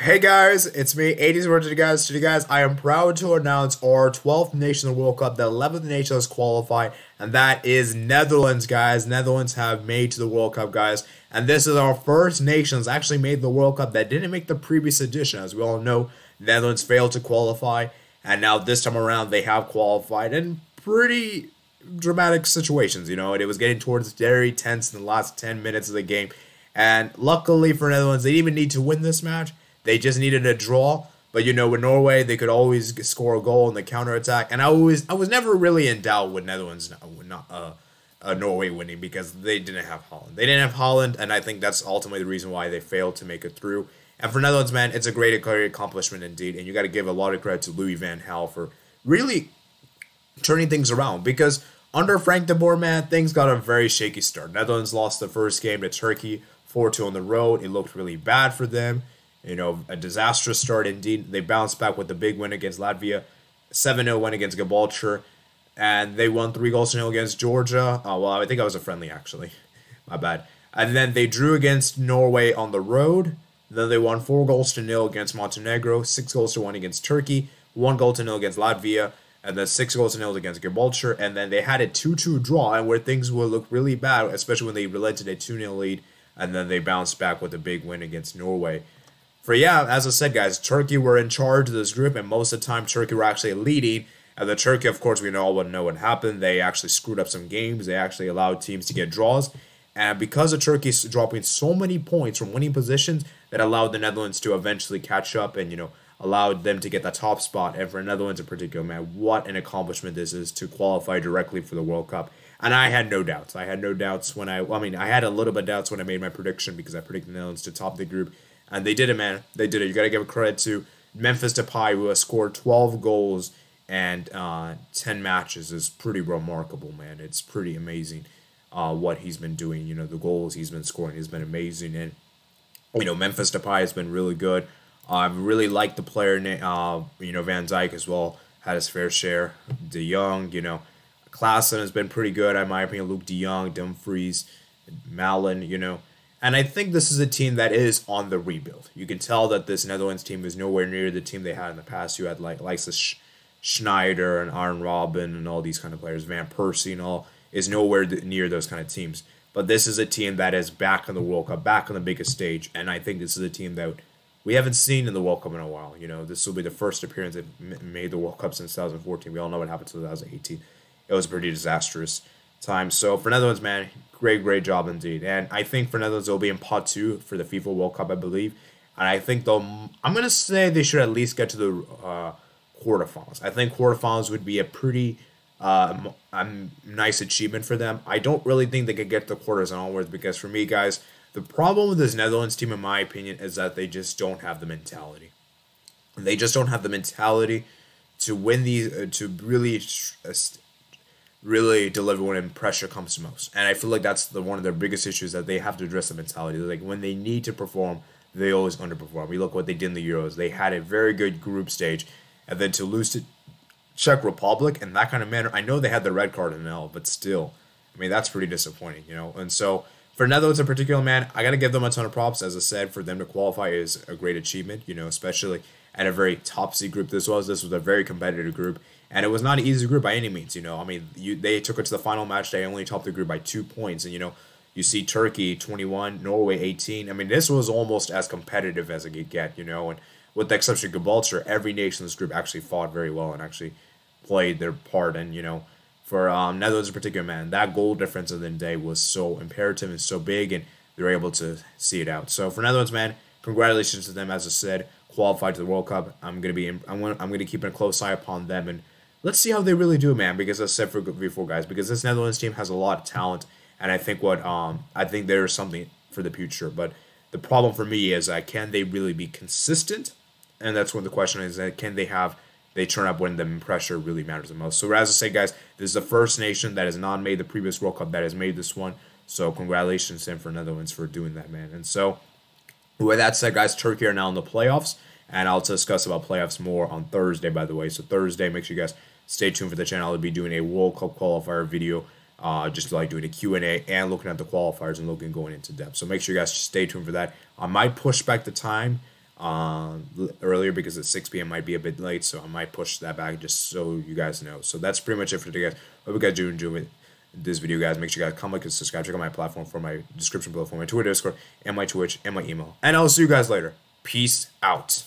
Hey guys, it's me, 80s Word to guys. Today guys, I am proud to announce our 12th nation in the World Cup, the 11th nation has qualified, and that is Netherlands, guys. Netherlands have made to the World Cup, guys, and this is our first nation that's actually made the World Cup that didn't make the previous edition. As we all know, Netherlands failed to qualify, and now this time around they have qualified in pretty dramatic situations. It was getting towards very tense in the last 10 minutes of the game, and luckily for Netherlands, they didn't even need to win this match. They just needed a draw, but with Norway, they could always score a goal in the counterattack. And I was never really in doubt with Netherlands not Norway winning because they didn't have Holland. They didn't have Holland, and I think that's ultimately the reason why they failed to make it through. And for Netherlands, man, it's a great accomplishment indeed, and you got to give a lot of credit to Louis van Gaal for really turning things around because under Frank de Boer, man, things got a very shaky start. Netherlands lost the first game to Turkey 4-2 on the road. It looked really bad for them. A disastrous start indeed. They bounced back with the big win against Latvia, 7-0 win against Gibraltar, and they won 3-0 against Georgia. Well, I think I was a friendly, actually. My bad. And then they drew against Norway on the road. Then they won 4-0 against Montenegro, 6-1 against Turkey, 1-0 against Latvia, and then 6-0 against Gibraltar. And then they had a 2-2 draw, and where things would look really bad, especially when they relented a 2-0 lead, and then they bounced back with a big win against Norway. As I said, guys, Turkey were in charge of this group, and most of the time Turkey were actually leading. And the Turkey, of course, we all know what happened. They actually screwed up some games. They actually allowed teams to get draws. And because of Turkey dropping so many points from winning positions, that allowed the Netherlands to eventually catch up and, allowed them to get that top spot. And for the Netherlands in particular, man, what an accomplishment this is to qualify directly for the World Cup. And I had no doubts. I had no doubts when I had a little bit of doubts when I made my prediction because I predicted the Netherlands to top the group. And they did it, man. They did it. You got to give credit to Memphis Depay, who has scored 12 goals and 10 matches. Is pretty remarkable, man. It's pretty amazing what he's been doing. The goals he's been scoring has been amazing. And, Memphis Depay has been really good. I really like the player, Van Dijk as well. Had his fair share. De Jong, Klaassen has been pretty good, in my opinion. Luke De Jong, Dumfries, Malen, And I think this is a team that is on the rebuild. You can tell that this Netherlands team is nowhere near the team they had in the past. You had likes of Schneider and Arjen Robben and all these kind of players. Van Persie and all is nowhere near those kind of teams. But this is a team that is back in the World Cup, back on the biggest stage. And I think this is a team that we haven't seen in the World Cup in a while. This will be the first appearance that made the World Cup since 2014. We all know what happened in 2018. It was a pretty disastrous time. So for Netherlands, man, great job indeed. And I think for Netherlands, they'll be in pot 2 for the FIFA World Cup, I believe. And I think I'm going to say they should at least get to the quarterfinals. I think quarterfinals would be a pretty nice achievement for them. I don't really think they could get to the quarters and onwards because for me, guys, the problem with this Netherlands team, in my opinion, is that they just don't have the mentality. They just don't have the mentality to win these, to really deliver when pressure comes to most. And I feel like that's one of their biggest issues, that they have to address the mentality. Like when they need to perform, they always underperform. We look what they did in the Euros. They had a very good group stage, and then to lose to Czech Republic in that kind of manner, I know they had the red card in L, but still, that's pretty disappointing, And so for Netherlands in particular, man, I got to give them a ton of props. As I said, for them to qualify is a great achievement, especially at a very top-seed group this was. This was a very competitive group. And it was not an easy group by any means, They took it to the final match. They only topped the group by 2 points. And, you see Turkey 21, Norway 18. This was almost as competitive as it could get, And with the exception of Gibraltar, every nation in this group actually fought very well and actually played their part. And, for Netherlands in particular, man, that goal difference of the day was so imperative and so big, and they were able to see it out. So for Netherlands, man, congratulations to them. As I said, qualified to the World Cup. I'm gonna keep a close eye upon them, and let's see how they really do, man. Because as I said before, guys, because this Netherlands team has a lot of talent, and I think there's something for the future. But the problem for me is can they really be consistent? And that's when the question is can they turn up when the pressure really matters the most. So as I say, guys, this is the first nation that has not made the previous World Cup that has made this one. So congratulations to him for Netherlands for doing that, man. And so with that said, guys, Turkey are now in the playoffs, and I'll discuss about playoffs more on Thursday, by the way. So Thursday, make sure you guys stay tuned for the channel. I'll be doing a World Cup qualifier video, just like doing a Q&A and looking at the qualifiers and going into depth. So make sure you guys stay tuned for that. I might push back the time earlier because at 6 p.m. might be a bit late, so I might push that back just so you guys know. So that's pretty much it for today, guys. Hope you guys do enjoy this video, guys. Make sure you guys comment, like, and subscribe. Check out my platform for my description below for my Twitter, Discord, and my Twitch, and my email. And I'll see you guys later. Peace out.